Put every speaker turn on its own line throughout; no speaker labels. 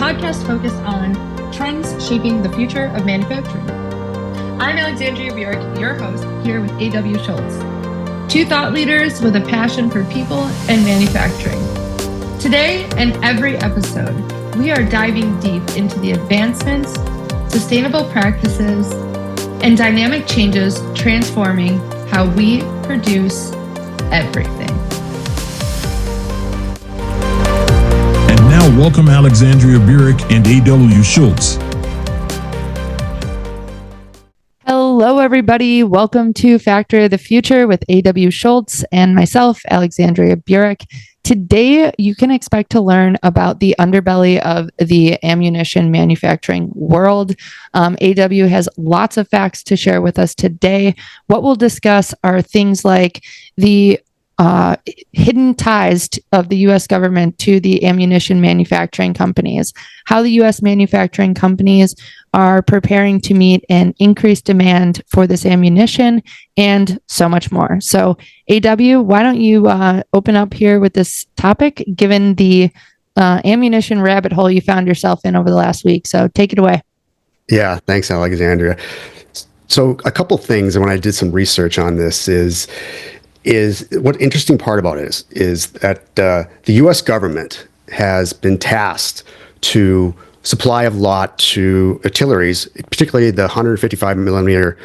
podcast focused on trends shaping the future of manufacturing. I'm Alexandria Burek, your host, here with A.W. Schultz, two thought leaders with a passion for people and manufacturing. Today and every episode, we are diving deep into the advancements, sustainable practices, and dynamic changes transforming how we produce everything.
And now welcome Alexandria Burek and A.W. Schultz.
Hello, everybody. Welcome to Factory of the Future with A.W. Schultz and myself, Alexandria Burek. Today, you can expect to learn about the underbelly of the ammunition manufacturing world. AW has lots of facts to share with us today. What we'll discuss are things like the hidden ties of the U.S. government to the ammunition manufacturing companies, how the U.S. manufacturing companies are preparing to meet an increased demand for this ammunition, and so much more. So, AW, why don't you open up here with this topic, given the ammunition rabbit hole you found yourself in over the last week? So take it away.
Yeah, thanks, Alexandria. So a couple things, and when I did some research on this is what interesting part about it is that the U.S. government has been tasked to supply of lot to artilleries, particularly the 155 millimeter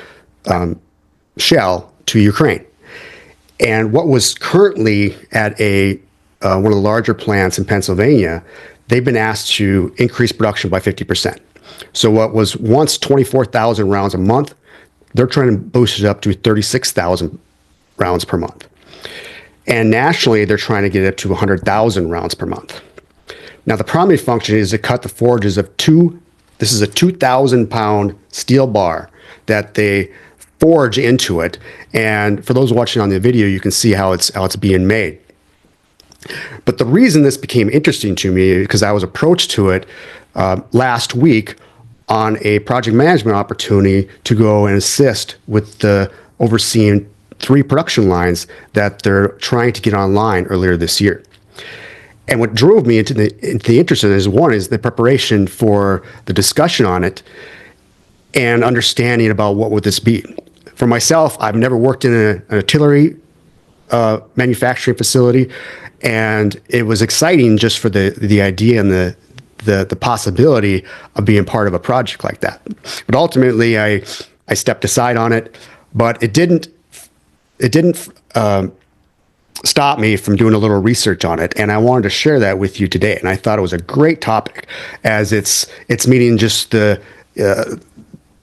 shell to Ukraine. And what was currently at one of the larger plants in Pennsylvania, they've been asked to increase production by 50%. So what was once 24,000 rounds a month, they're trying to boost it up to 36,000 rounds per month. And nationally, they're trying to get it up to 100,000 rounds per month. Now, the primary function is to cut the forges of this is a 2,000 pound steel bar that they forge into it. And for those watching on the video, you can see how it's being made. But the reason this became interesting to me is because I was approached to it last week on a project management opportunity to go and assist with the overseeing 3 production lines that they're trying to get online earlier this year. And what drove me into the interest in it is the preparation for the discussion on it and understanding about what would this be. For myself, I've never worked in an artillery manufacturing facility, and it was exciting just for the idea and the possibility of being part of a project like that. But ultimately, I stepped aside on it, but it didn't stop me from doing a little research on it, and I wanted to share that with you today. And I thought it was a great topic, as it's meeting just the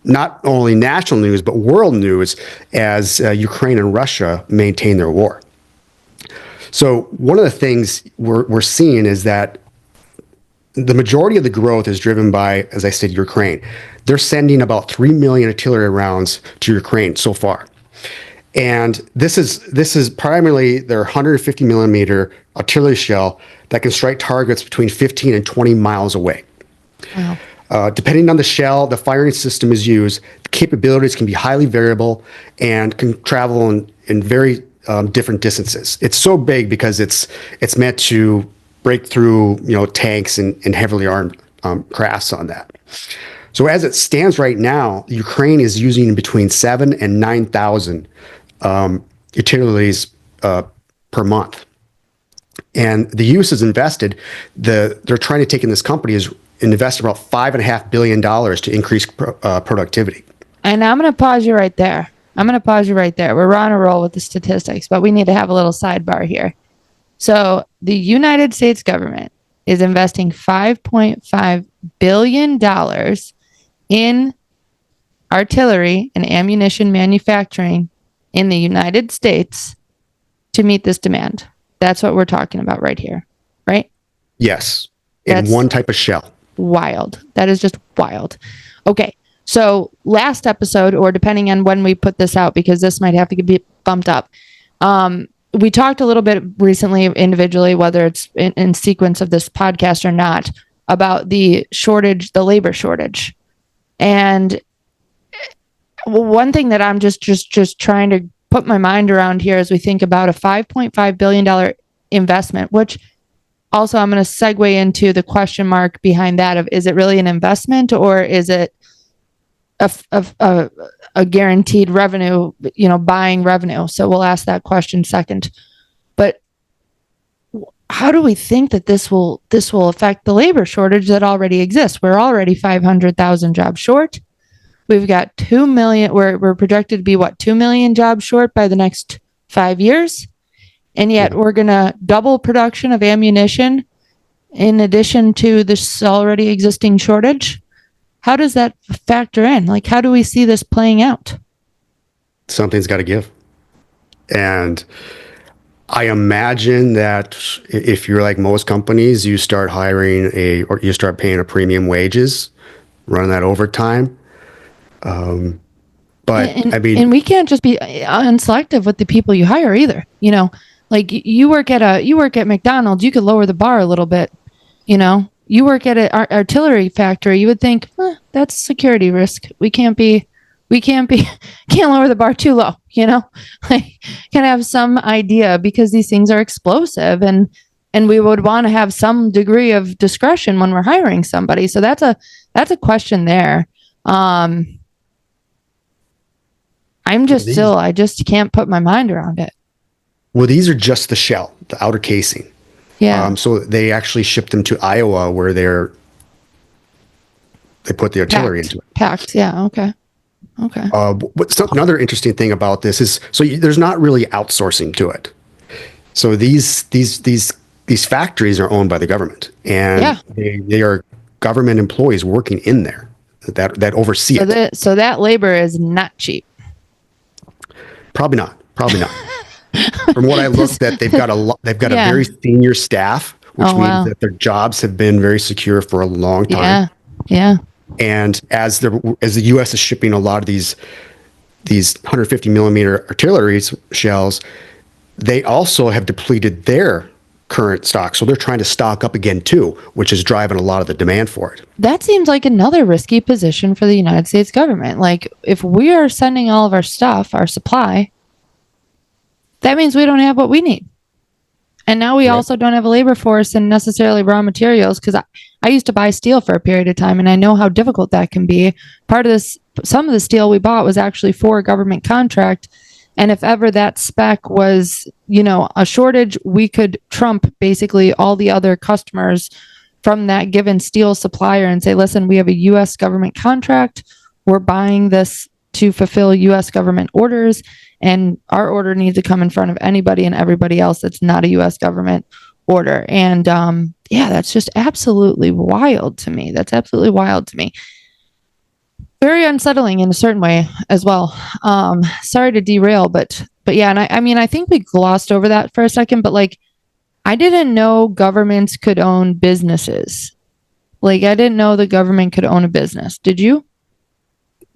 not only national news but world news as Ukraine and Russia maintain their war. So one of the things we're seeing is that the majority of the growth is driven by, as I said, Ukraine. They're sending about 3 million artillery rounds to Ukraine so far. And this is primarily their 150 millimeter artillery shell that can strike targets between 15 and 20 miles away. Wow. Depending on the shell, the firing system is used. The capabilities can be highly variable and can travel in very different distances. It's so big because it's meant to break through tanks and heavily armed crafts on that. So as it stands right now, Ukraine is using between 7,000 and 9,000 artilleries per month. And the use is invested. They're trying to take in this company is invest about $5.5 billion to increase productivity.
And I'm going to pause you right there. We're on a roll with the statistics, but we need to have a little sidebar here. So the United States government is investing $5.5 billion in artillery and ammunition manufacturing in the United States to meet this demand. That's what we're talking about right here, right?
Yes, in one type of shell.
Wild. That is just wild. Okay, so last episode, or depending on when we put this out, because this might have to be bumped up, we talked a little bit recently individually, whether it's in sequence of this podcast or not, about the labor shortage. And one thing that I'm just trying to put my mind around here as we think about a $5.5 billion investment, which also I'm going to segue into the question mark behind that of, is it really an investment or is it a guaranteed revenue, buying revenue? So we'll ask that question second. But how do we think that this will affect the labor shortage that already exists? We're already 500,000 jobs short. We've got 2 million. We're projected to be 2 million jobs short by the next 5 years. And yet we're going to double production of ammunition in addition to this already existing shortage. How does that factor in? Like, how do we see this playing out?
Something's got to give. And I imagine that if you're like most companies, you start hiring or you start paying a premium wages, running that overtime. But
and we can't just be unselective with the people you hire either. Like you work at McDonald's, you could lower the bar a little bit. You work at an artillery factory, you would think, that's security risk. Can't lower the bar too low, like can have some idea, because these things are explosive and we would want to have some degree of discretion when we're hiring somebody. So that's a question there. I just can't put my mind around it.
Well, these are just the shell, the outer casing.
Yeah.
So they actually shipped them to Iowa where they put the artillery into it.
Packed. Yeah. Okay.
Another interesting thing about this is, there's not really outsourcing to it. So these factories are owned by the government, and they are government employees working in there that oversee it.
So that labor is not cheap.
Probably not. From what I looked at, they've got a very senior staff, which means that their jobs have been very secure for a long time.
Yeah.
And as the U.S. is shipping a lot of these 150 millimeter artillery shells, they also have depleted their current stock. So they're trying to stock up again too, which is driving a lot of the demand for it.
That seems like another risky position for the United States government. Like, if we are sending all of our stuff, our supply, that means we don't have what we need. And now we also don't have a labor force and necessarily raw materials, because I used to buy steel for a period of time, and I know how difficult that can be. Some of the steel we bought was actually for a government contract. And if ever that spec was, a shortage, we could trump basically all the other customers from that given steel supplier and say, listen, we have a U.S. government contract. We're buying this to fulfill U.S. government orders, and our order needs to come in front of anybody and everybody else that's not a U.S. government order. And that's just absolutely wild to me. Very unsettling in a certain way as well. Sorry to derail, but yeah. And I think we glossed over that for a second, but like, I didn't know governments could own businesses. Like, I didn't know the government could own a business. Did you?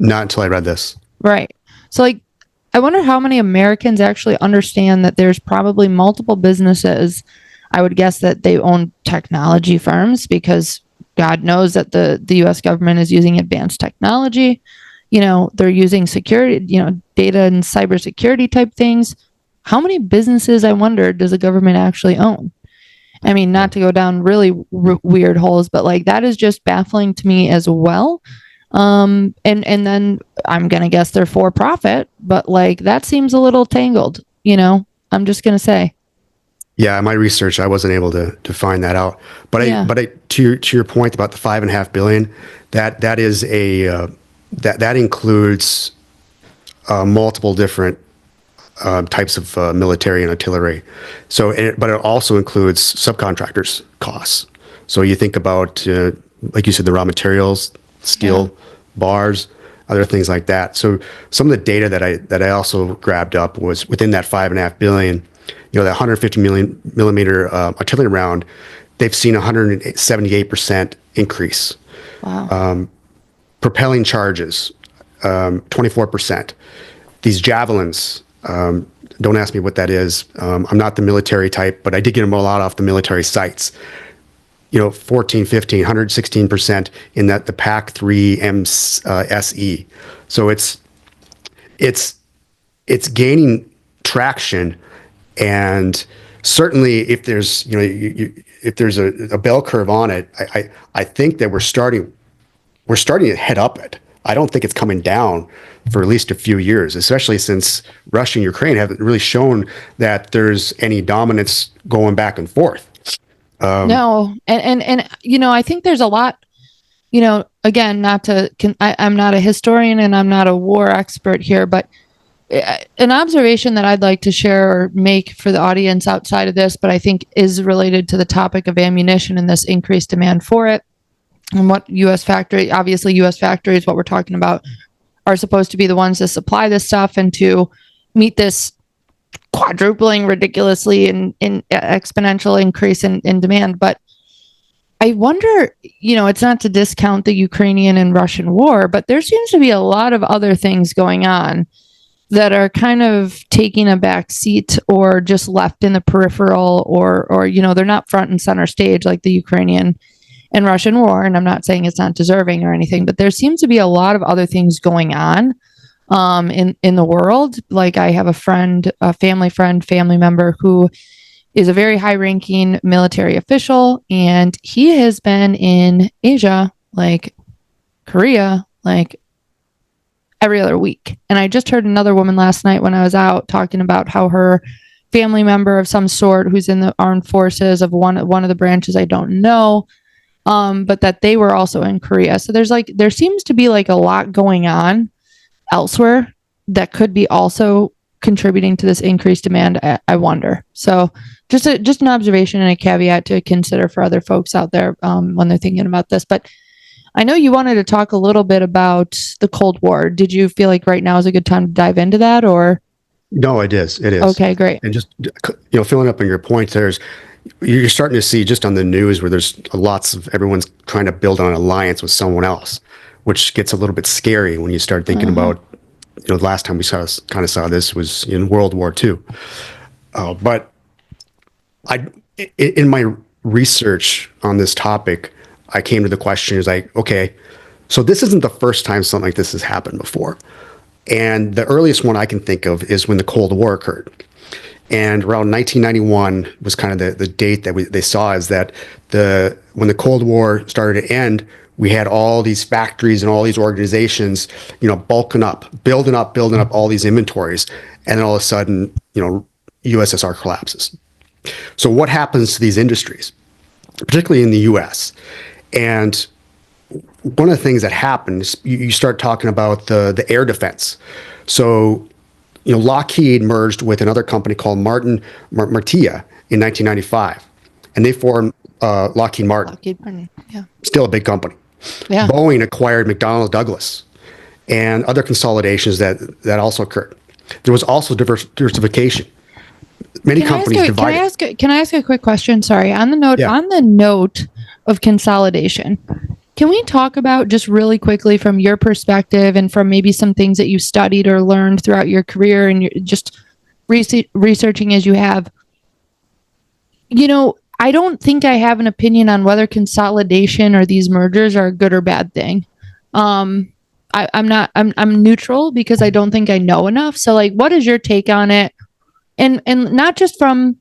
Not until I read this.
Right. So like, I wonder how many Americans actually understand that there's probably multiple businesses. I would guess that they own technology firms, because God knows that the U.S. government is using advanced technology. They're using security, data and cybersecurity type things. How many businesses, I wonder, does the government actually own? I mean, not to go down really weird holes, but like, that is just baffling to me as well. And then I'm going to guess they're for profit, but like, that seems a little tangled, I'm just going to say.
Yeah, in my research, I wasn't able to find that out. But to your point about the $5.5 billion, that is that includes multiple different types of military and artillery. But it also includes subcontractors' costs. So you think about, like you said, the raw materials, steel, bars, other things like that. So some of the data that I also grabbed up was within that $5.5 billion. That 150 millimeter artillery round, they've seen 178% increase.
Wow.
Propelling charges, 24%. These javelins, don't ask me what that is. I'm not the military type, but I did get them a lot off the military sites. 14, 15, 116% in the PAC-3 SE. So it's gaining traction. And certainly if there's, if there's a bell curve on it, I think that we're starting to head up it. I don't think it's coming down for at least a few years, especially since Russia and Ukraine haven't really shown that there's any dominance going back and forth.
No. And, I think there's a lot, again, I'm not a historian and I'm not a war expert here, but an observation that I'd like to share or make for the audience outside of this, but I think is related to the topic of ammunition and this increased demand for it. And what U.S. factories, what we're talking about, are supposed to be the ones that supply this stuff and to meet this quadrupling ridiculously in exponential increase in demand. But I wonder, it's not to discount the Ukrainian and Russian war, but there seems to be a lot of other things going on that are kind of taking a back seat or just left in the peripheral or they're not front and center stage like the Ukrainian and Russian war. And I'm not saying it's not deserving or anything, but there seems to be a lot of other things going on in the world. Like I have a family member who is a very high ranking military official, and he has been in Asia, like Korea, like every other week. And I just heard another woman last night when I was out talking about how her family member of some sort who's in the armed forces of one of the branches, I don't know, but that they were also in Korea. So there seems to be like a lot going on elsewhere that could be also contributing to this increased demand. I wonder. So just an observation and a caveat to consider for other folks out there when they're thinking about this. But I know you wanted to talk a little bit about the Cold War. Did you feel like right now is a good time to dive into that, or?
No, it is. It is.
Okay, great.
And just, filling up on your point, you're starting to see just on the news where there's lots of everyone's trying to build an alliance with someone else, which gets a little bit scary when you start thinking about, the last time we saw this was in World War II. But in my research on this topic, I came to the question is like, okay, so this isn't the first time something like this has happened before. And the earliest one I can think of is when the Cold War occurred. And around 1991 was kind of the date that they saw is that when the Cold War started to end, we had all these factories and all these organizations, bulking up, building up all these inventories. And then all of a sudden, USSR collapses. So what happens to these industries, particularly in the US? And one of the things that happens, you start talking about the air defense. So, Lockheed merged with another company called Martin Martia in 1995, and they formed Lockheed Martin. Lockheed Martin, yeah. Still a big company. Yeah. Boeing acquired McDonnell Douglas, and other consolidations that also occurred. There was also diversification. Many companies divided.
Can I ask a quick question? Sorry. On the note of consolidation, can we talk about just really quickly from your perspective and from maybe some things that you studied or learned throughout your career and you're just researching as you have? I don't think I have an opinion on whether consolidation or these mergers are a good or bad thing. I'm neutral because I don't think I know enough. So like, what is your take on it? And not just from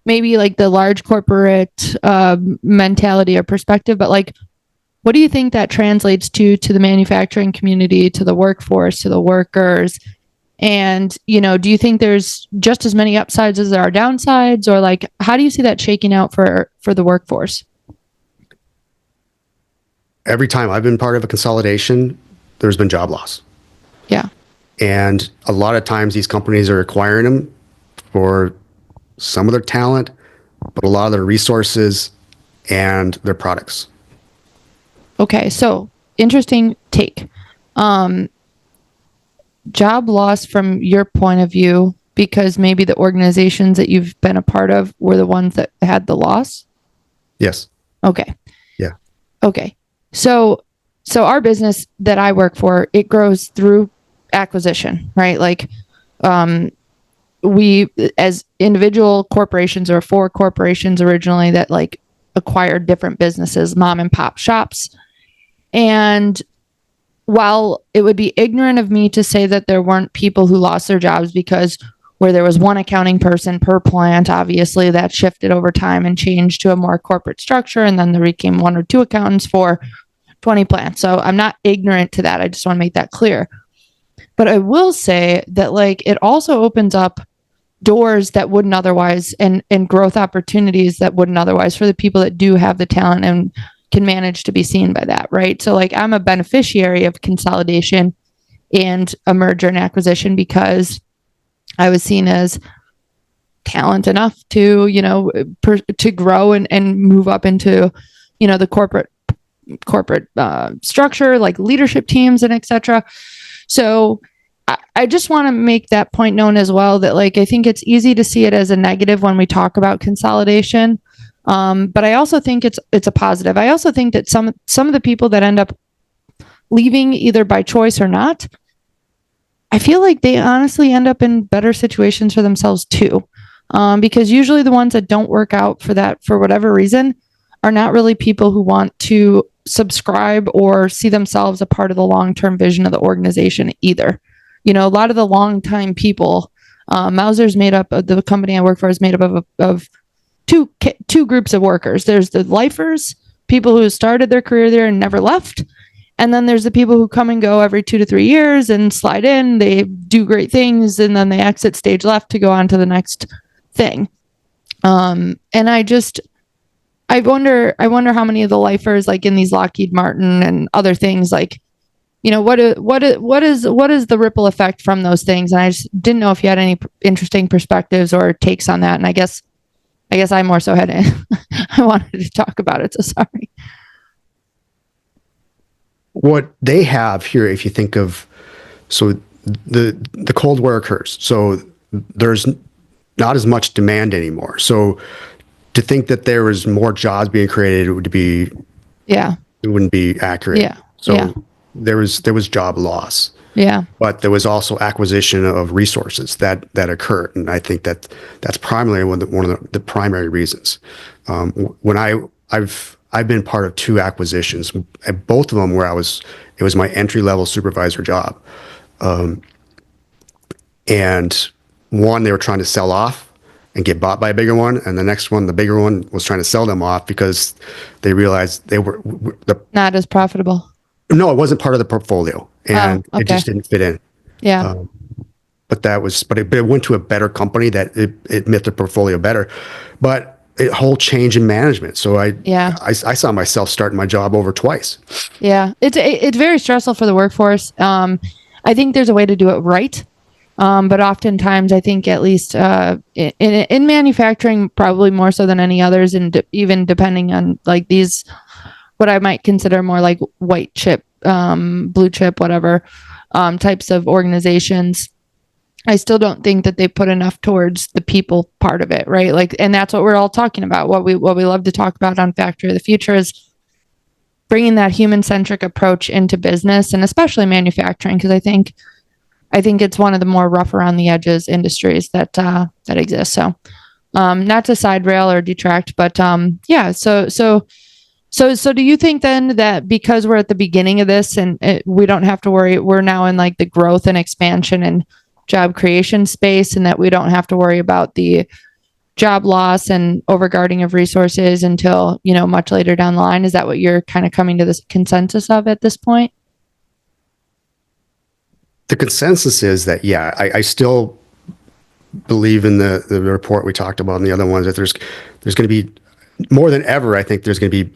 maybe like the large corporate mentality or perspective, but like, what do you think that translates to the manufacturing community, to the workforce, to the workers? And, do you think there's just as many upsides as there are downsides, or like, how do you see that shaking out for the workforce?
Every time I've been part of a consolidation, there's been job loss.
Yeah.
And a lot of times these companies are acquiring them for some of their talent, but a lot of their resources and their products.
Okay, so interesting take. Job loss from your point of view, because maybe the organizations that you've been a part of were the ones that had the loss?
Yes.
Okay.
Yeah.
Okay. So our business that I work for, it grows through acquisition, right? Like, we, as individual corporations or for corporations originally that like acquired different businesses, mom and pop shops. And while it would be ignorant of me to say that there weren't people who lost their jobs because where there was one accounting person per plant. Obviously, that shifted over time and changed to a more corporate structure. And then there became 1 or 2 accountants for 20 plants. So I'm not ignorant to that. I just want to make that clear. But I will say that like it also opens up doors that wouldn't otherwise, and growth opportunities that wouldn't otherwise, for the people that do have the talent and can manage to be seen by that, right? So like I'm a beneficiary of consolidation and a merger and acquisition because I was seen as talent enough to, you know, to grow and move up into, you know, the corporate structure, like leadership teams and etc. So I just want to make that point known as well, that like I think it's easy to see it as a negative when we talk about consolidation, but I also think it's a positive. I also think that some of the people that end up leaving either by choice or not, I feel like they honestly end up in better situations for themselves too, because usually the ones that don't work out for whatever reason are not really people who want to subscribe or see themselves a part of the long-term vision of the organization either. You know, a lot of the long-time people, Mauser's made up of, the company I work for is made up of two groups of workers. There's the lifers, people who started their career there and never left. And then there's the people who come and go every 2 to 3 years and slide in, they do great things, and then they exit stage left to go on to the next thing. And I wonder how many of the lifers, like in these Lockheed Martin and other things, like, you know, what is the ripple effect from those things? And I just didn't know if you had any interesting perspectives or takes on that. And I guess I more so had I wanted to talk about it. So sorry.
What they have here, if you think of, so the Cold War occurs, so there's not as much demand anymore. So to think that there was more jobs being created it wouldn't be accurate.
Yeah.
So
yeah.
there was job loss.
Yeah.
But there was also acquisition of resources that occurred, and I think that's primarily one of the primary reasons. When I've been part of 2 acquisitions, and both of them where it was my entry level supervisor job, and one they were trying to sell off and get bought by a bigger one, and the next one, the bigger one, was trying to sell them off because they realized they were
not as profitable.
No, it wasn't part of the portfolio, and it just didn't fit in.
Yeah.
But it went to a better company that it met the portfolio better, but a whole change in management. So I saw myself starting my job over twice.
Yeah, it's very stressful for the workforce. I think there's a way to do it right. But oftentimes I think at least in manufacturing, probably more so than any others, and even depending on like these, what I might consider more like white chip, blue chip, whatever types of organizations, I still don't think that they put enough towards the people part of it, right? Like, and that's what we're all talking about. What we love to talk about on Factory of the Future is bringing that human-centric approach into business, and especially manufacturing, because I think it's one of the more rough around the edges industries that exist. So, not to side rail or detract, but yeah. So do you think then that because we're at the beginning of this and we don't have to worry, we're now in like the growth and expansion and job creation space, and that we don't have to worry about the job loss and overguarding of resources until, you know, much later down the line? Is that what you're kind of coming to this consensus of at this point?
The consensus is that, yeah, I still believe in the report we talked about and the other ones, that there's going to be more than ever. I think there's going to be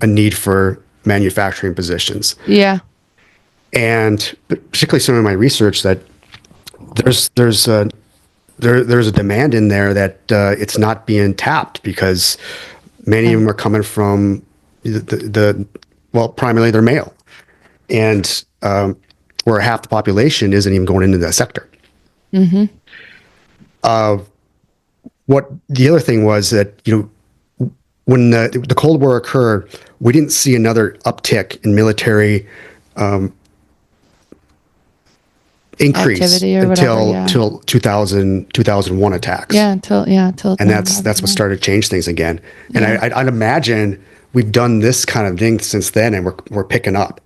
a need for manufacturing positions.
Yeah.
And particularly some of my research, that there's a demand in there that it's not being tapped, because many of them are coming from primarily they're male, and where half the population isn't even going into that sector.
Mm-hmm.
What the other thing was that, you know, when the Cold War occurred, we didn't see another uptick in military increase until 2001 attacks.
Yeah, until
and that's what started to change things again. And I'd imagine we've done this kind of thing since then, and we're picking up.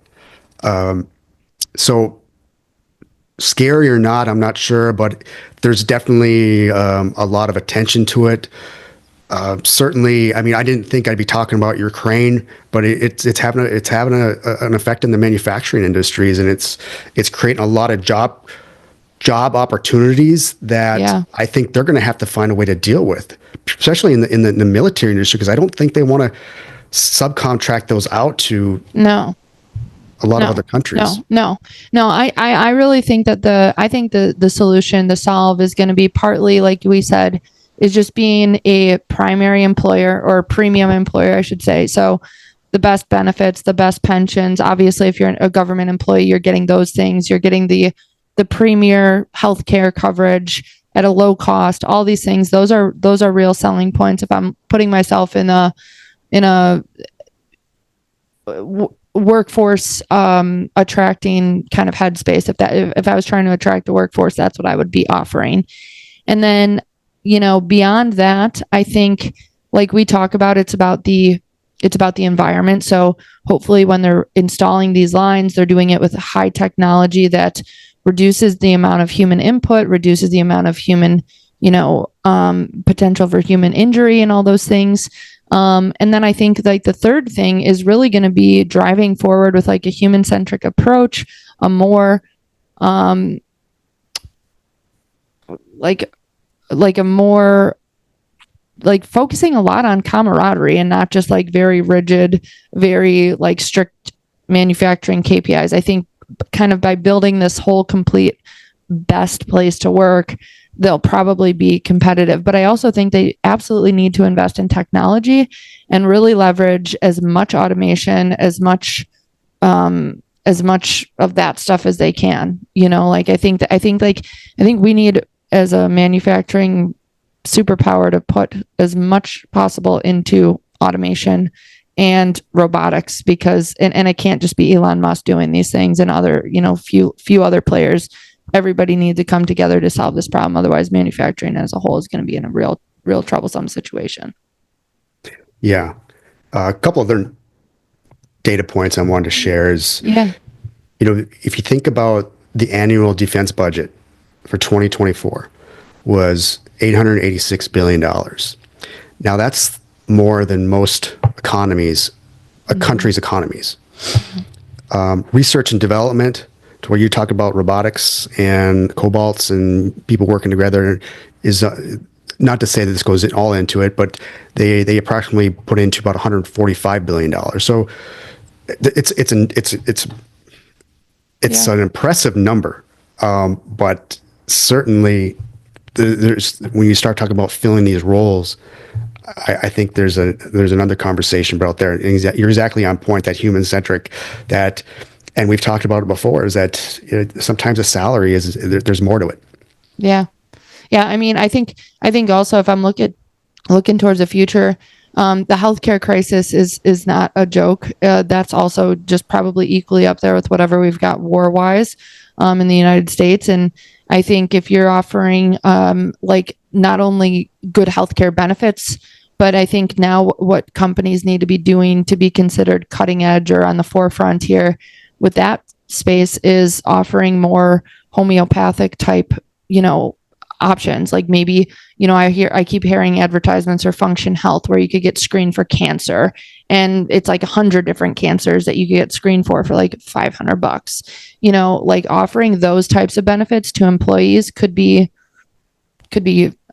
So scary or not, I'm not sure, but there's definitely a lot of attention to it. Certainly, I mean, I didn't think I'd be talking about Ukraine, but it's having an effect in the manufacturing industries, and it's creating a lot of job opportunities that I think they're going to have to find a way to deal with, especially in the military industry, because I don't think they want to subcontract those out to a lot of other countries.
No. I really think that the solution, the solve is going to be partly, like we said, is just being a primary employer, or premium employer, I should say. So the best benefits, the best pensions. Obviously, if you're a government employee, you're getting those things. You're getting the premier healthcare coverage at a low cost. All these things, those are real selling points. If I'm putting myself in a workforce attracting kind of headspace, if I was trying to attract the workforce, that's what I would be offering. And then, beyond that, I think, like we talk about, it's about the environment. So hopefully when they're installing these lines, they're doing it with high technology that reduces the amount of human input, reduces the amount of human, potential for human injury and all those things. And then I think like the third thing is really going to be driving forward with like a human-centric approach, a more focusing a lot on camaraderie and not just like very rigid, very like strict manufacturing KPIs. I think kind of by building this whole complete best place to work, they'll probably be competitive. But I also think they absolutely need to invest in technology and really leverage as much automation, as much of that stuff as they can. I think we need, as a manufacturing superpower, to put as much possible into automation and robotics, because and it can't just be Elon Musk doing these things and other, few other players. Everybody needs to come together to solve this problem. Otherwise, manufacturing as a whole is going to be in a real troublesome situation.
Yeah. A couple other data points I wanted to share is, if you think about the annual defense budget for 2024 was $886 billion. Now that's more than most economies, a country's economies. Research and development, to where you talk about robotics and cobalts and people working together, is not to say that this goes all into it, but they approximately put into about $145 billion. So it's an impressive number, but certainly there's, when you start talking about filling these roles, I think there's another conversation out there. And you're exactly on point, that human-centric, and we've talked about it before, is that sometimes a salary there's more to it.
Yeah. I mean, I think also, if I'm looking towards the future, the healthcare crisis is not a joke. That's also just probably equally up there with whatever we've got war-wise in the United States. And I think if you're offering not only good healthcare benefits, but I think now what companies need to be doing to be considered cutting edge or on the forefront here with that space is offering more homeopathic type, options. Like maybe, I keep hearing advertisements for Function Health where you could get screened for cancer, and it's like 100 different cancers that you could get screened for like $500. Like offering those types of benefits to employees could be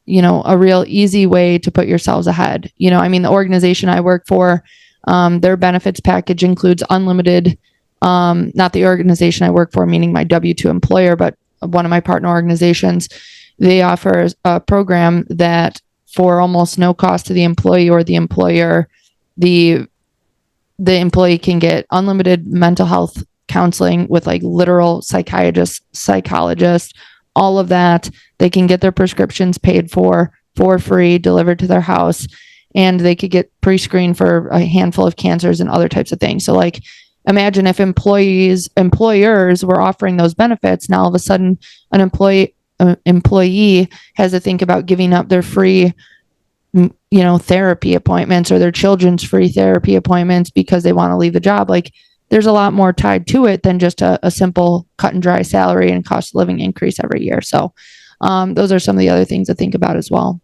a real easy way to put yourselves ahead. The organization I work for, their benefits package includes unlimited, not the organization I work for, meaning my W-2 employer, but one of my partner organizations. They offer a program that for almost no cost to the employee or the employer, the employee can get unlimited mental health counseling with like literal psychologists, all of that. They can get their prescriptions paid for free, delivered to their house, and they could get pre-screened for a handful of cancers and other types of things. So like, imagine if employers were offering those benefits. Now all of a sudden an employee has to think about giving up their free, therapy appointments or their children's free therapy appointments because they want to leave the job. Like there's a lot more tied to it than just a simple cut and dry salary and cost of living increase every year. So those are some of the other things to think about as well.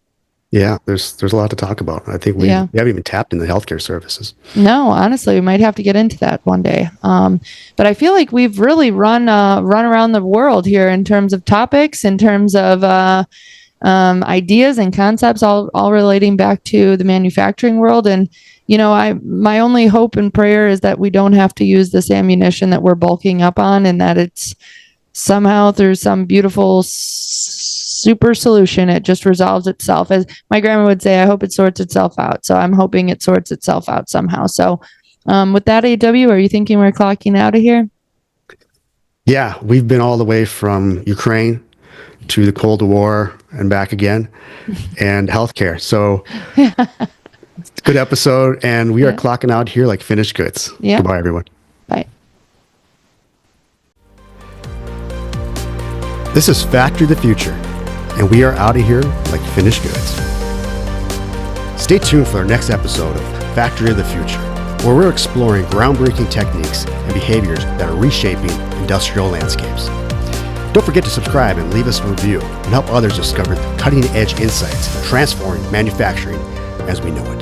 Yeah, there's a lot to talk about. I think we haven't even tapped into healthcare services.
No, honestly, we might have to get into that one day. But I feel like we've really run around the world here in terms of topics, in terms of ideas and concepts, all relating back to the manufacturing world. And my only hope and prayer is that we don't have to use this ammunition that we're bulking up on, and that it's somehow through some beautiful super solution, it just resolves itself. As my grandma would say, I hope it sorts itself out. So I'm hoping it sorts itself out somehow. So with that, AW, are you thinking we're clocking out of here?
Yeah, we've been all the way from Ukraine to the Cold War and back again, and healthcare. So good episode, and we are clocking out here like finished goods. Yeah. Goodbye, everyone.
Bye.
This is Factory of the Future, and we are out of here like finished goods. Stay tuned for our next episode of Factory of the Future, where we're exploring groundbreaking techniques and behaviors that are reshaping industrial landscapes. Don't forget to subscribe and leave us a review and help others discover the cutting-edge insights transforming manufacturing as we know it.